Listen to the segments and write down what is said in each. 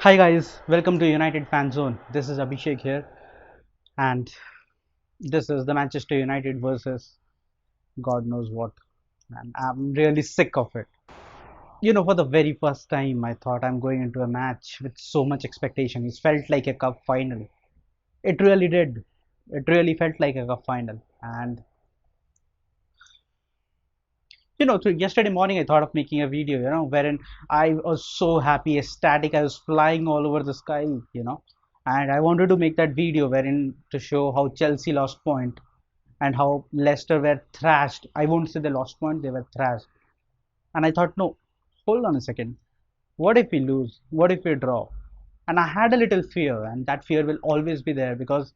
Hi guys, welcome to United Fan Zone. This is Abhishek here, and this is the Manchester United versus God knows what. And I'm really sick of it. For the very first time, I thought I'm going into a match with so much expectation. It felt like a cup final. It really did. It really felt like a cup final. And yesterday morning I thought of making a video, wherein I was so happy, ecstatic. I was flying all over the sky, and I wanted to make that video wherein to show how Chelsea lost point and how Leicester were thrashed. I won't say they lost point, they were thrashed. And I thought, no, hold on a second. What if we lose? What if we draw? And I had a little fear, and that fear will always be there because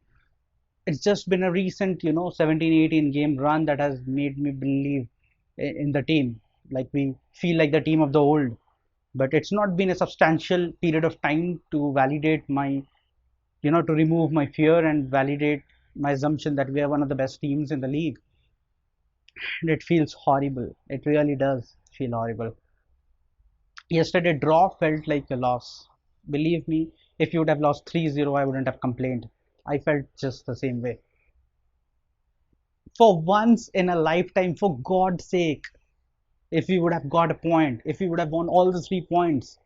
it's just been a recent 17-18 game run that has made me believe in the team, like we feel like the team of the old. But it's not been a substantial period of time to validate my to remove my fear and validate my assumption that we are one of the best teams in the league. And it feels horrible. It really does feel horrible. Yesterday draw felt like a loss. Believe me, if you would have lost 3-0, I wouldn't have complained. I felt just the same way. For once in a lifetime, for God's sake, if we would have got a point, if we would have won all the 3 points,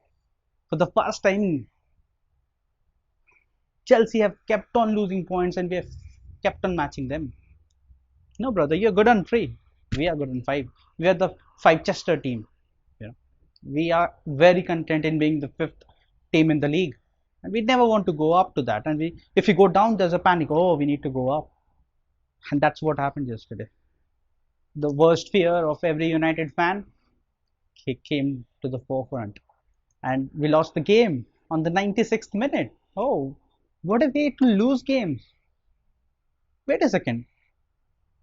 for the first time, Chelsea have kept on losing points and we have kept on matching them. No, brother, you're good on 3. We are good on 5. We are the five-chester team. You know, we are very content in being the fifth team in the league, and we never want to go up to that. And if we go down, there's a panic. Oh, we need to go up, and that's what happened yesterday. The worst fear of every United fan came to the forefront, and we lost the game on the 96th minute. Oh, what a way to lose games! Wait a second,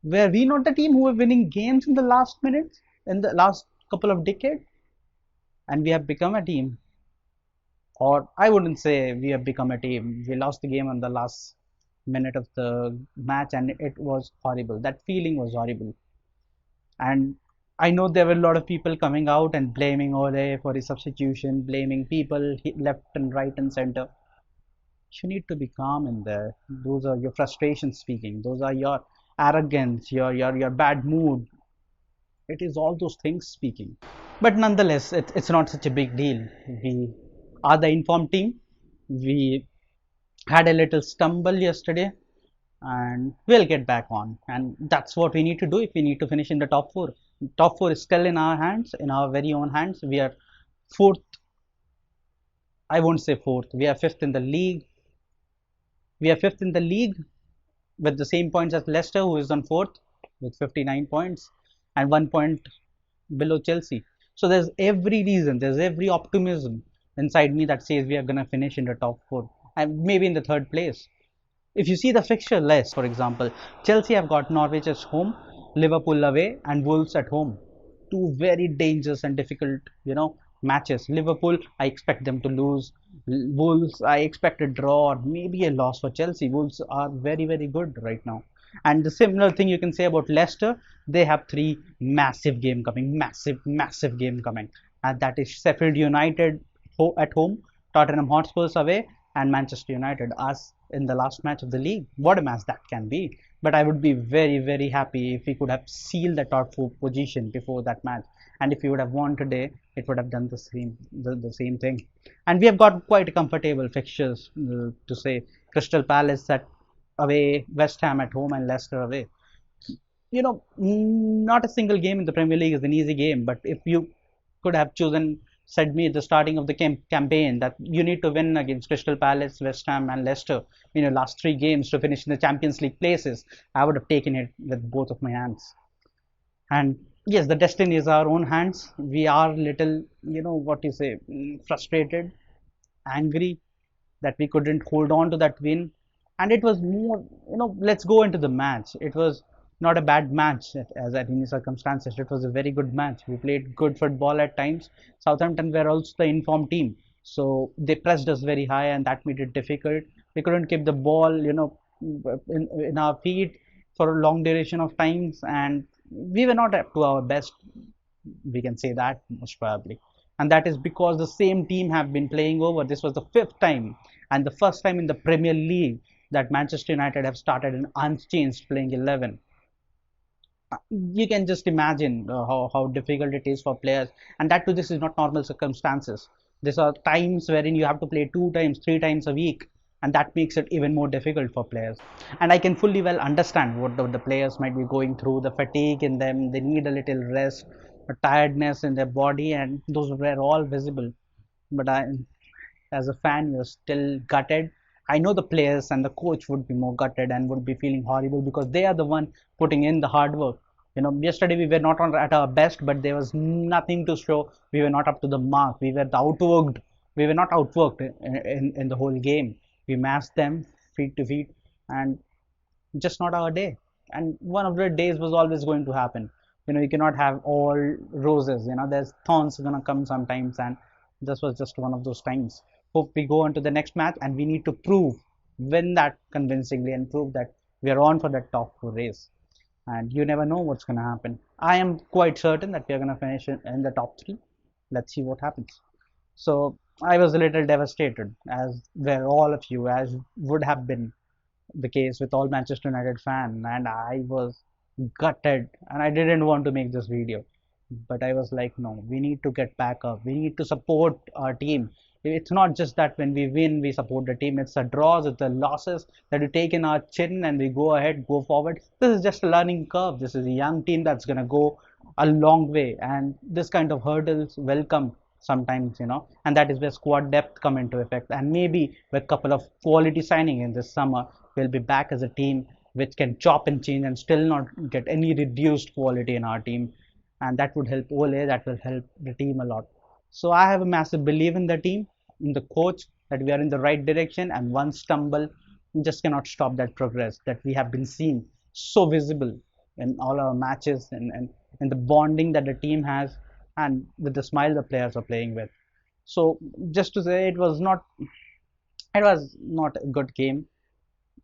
were we not the team who were winning games in the last minutes in the last couple of decades? And we have become a team, or I wouldn't say we have become a team. We lost the game on the last minute of the match, and it was horrible. That feeling was horrible. And I know there were a lot of people coming out and blaming Ole for his substitution, blaming people left and right and center. You need to be calm in there. Those are your frustrations speaking. Those are your arrogance, your bad mood. It is all those things speaking. But nonetheless, it's not such a big deal. We are the informed team. We had a little stumble yesterday, and we'll get back on. And that's what we need to do if we need to finish in the top four. Top four is still in our hands, in our very own hands. We are fourth. I won't say fourth. We are fifth in the league. We are fifth in the league with the same points as Leicester, who is on fourth with 59 points and 1 point below Chelsea. So there's every reason, there's every optimism inside me that says we are going to finish in the top four and maybe in the third place. If you see the fixture list, for example, Chelsea have got Norwich at home, Liverpool away, and Wolves at home. Two very dangerous and difficult, matches. Liverpool, I expect them to lose. Wolves, I expect a draw or maybe a loss for Chelsea. Wolves are very, very good right now. And the similar thing you can say about Leicester, they have three massive game coming, massive game coming. And that is Sheffield United at home, Tottenham Hotspurs away, and Manchester United us in the last match of the league. What a match that can be. But I would be very, very happy if we could have sealed the top four position before that match. And if we would have won today, it would have done the same thing. And we have got quite comfortable fixtures to say. Crystal Palace at away, West Ham at home, and Leicester away. Not a single game in the Premier League is an easy game, but if you could have chosen, said me at the starting of the campaign that you need to win against Crystal Palace, West Ham, and Leicester in your last 3 games to finish in the Champions League places, I would have taken it with both of my hands. And yes, the destiny is our own hands. We are little, what you say, frustrated, angry that we couldn't hold on to that win. And it was more, let's go into the match. It was not a bad match as at any circumstances. It was a very good match. We played good football at times. Southampton were also the informed team, so they pressed us very high, and that made it difficult. We couldn't keep the ball, in our feet for a long duration of times, and we were not up to our best. We can say that most probably, and that is because the same team have been playing over. This was the fifth time and the first time in the Premier League that Manchester United have started an unchanged playing 11. You can just imagine how difficult it is for players, and that too, this is not normal circumstances. These are times wherein you have to play 2 times 3 times a week, and that makes it even more difficult for players. And I can fully well understand what the players might be going through, the fatigue in them, they need a little rest, a tiredness in their body, and those were all visible. But as a fan, you're still gutted. I know the players and the coach would be more gutted and would be feeling horrible because they are the one putting in the hard work. Yesterday we were not at our best, but there was nothing to show. We were not up to the mark. We were outworked. We were not outworked in the whole game. We matched them feet to feet, and just not our day. And one of the days was always going to happen. You cannot have all roses. There's thorns gonna come sometimes, and this was just one of those times. Hope we go on to the next match, and we need to win that convincingly, and prove that we are on for that top four race. And you never know what's gonna happen. I am quite certain that we are gonna finish in the top three. Let's see what happens. So I was a little devastated, as were all of you, as would have been the case with all Manchester United fan, and I was gutted, and I didn't want to make this video, but I was like, no, we need to get back up. We need to support our team. It's not just that when we win, we support the team. It's the draws, it's the losses that we take in our chin and we go ahead, go forward. This is just a learning curve. This is a young team that's gonna go a long way, and this kind of hurdles welcome sometimes, and that is where squad depth come into effect. And maybe with a couple of quality signing in this summer, we'll be back as a team which can chop and change and still not get any reduced quality in our team. And that would help Ole, that will help the team a lot. So I have a massive belief in the team, in the coach, that we are in the right direction, and one stumble just cannot stop that progress that we have been seeing so visible in all our matches, and the bonding that the team has, and with the smile the players are playing with. So just to say, it was not a good game,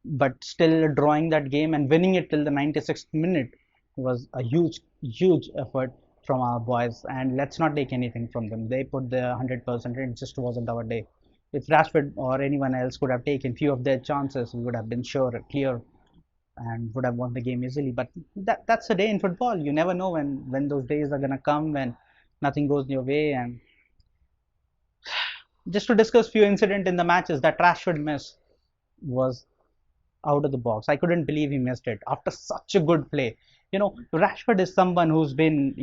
but still drawing that game and winning it till the 96th minute was a huge effort from our boys. And let's not take anything from them. They put their 100%. It just wasn't our day. If Rashford or anyone else could have taken few of their chances, we would have been clear, and would have won the game easily. But that's a day in football. You never know when those days are gonna come, when nothing goes your way. And just to discuss few incident in the matches, that Rashford miss was out of the box. I couldn't believe he missed it after such a good play. Rashford is someone who's been,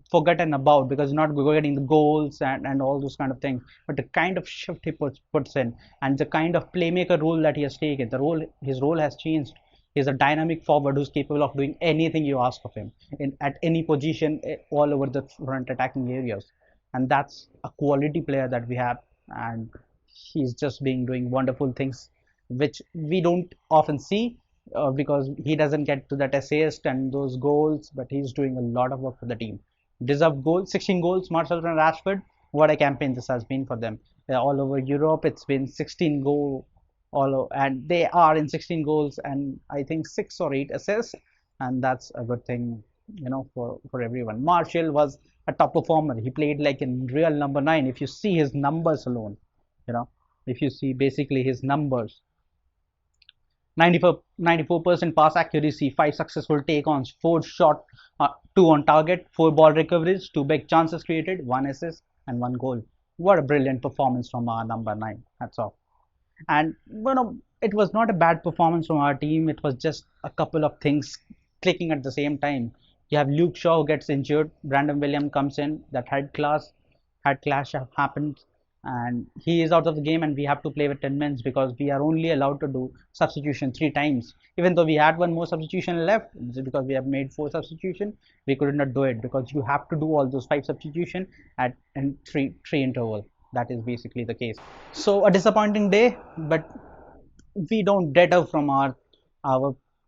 forgotten about because not getting the goals and all those kind of things. But the kind of shift he puts in, and the kind of playmaker role that he has taken, his role has changed. He's a dynamic forward who's capable of doing anything you ask of him at any position, all over the front attacking areas. And that's a quality player that we have, and he's just being doing wonderful things which we don't often see, because he doesn't get to that assist and those goals, but he's doing a lot of work for the team. Deserved goals, 16 goals, Martial and Rashford. What a campaign this has been for them. All over Europe, it's been 16 goals, and they are in 16 goals, and I think 6 or 8 assists, and that's a good thing, for everyone. Martial was a top performer. He played like a real number 9. If you see his numbers alone, you know, if you see basically his numbers, 94% pass accuracy, 5 successful take-ons, 4 shot, 2 on target, 4 ball recoveries, 2 big chances created, 1 assist and 1 goal. What a brilliant performance from our number 9. That's all. And it was not a bad performance from our team. It was just a couple of things clicking at the same time. You have Luke Shaw who gets injured, Brandon Williams comes in, that had clash happened, and he is out of the game, and we have to play with 10 men because we are only allowed to do substitution 3 times. Even though we had one more substitution left, because we have made 4 substitution, we could not do it because you have to do all those 5 substitution at and three interval. That is basically the case. So a disappointing day, but we don't deter from our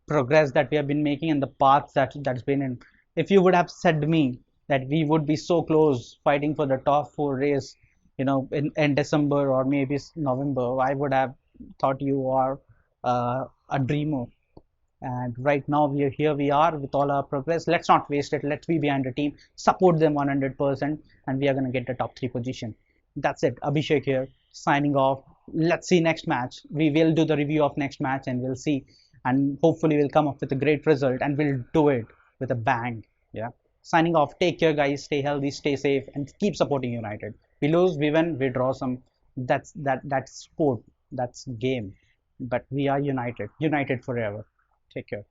progress that we have been making and the paths that's been in. If you would have said me that we would be so close fighting for the top 4 race, in December or maybe November, I would have thought you are a dreamer. And right now we are with all our progress. Let's not waste it. Let's be behind the team, support them 100%, and we are going to get the top 3 position. That's it. Abhishek here, signing off. Let's see next match. We will do the review of next match and we'll see, and hopefully we'll come up with a great result and we'll do it with a bang. Yeah. Signing off. Take care, guys. Stay healthy, stay safe, and keep supporting United. We lose, we win, we draw some. That's sport. That's game. But we are united. United forever. Take care.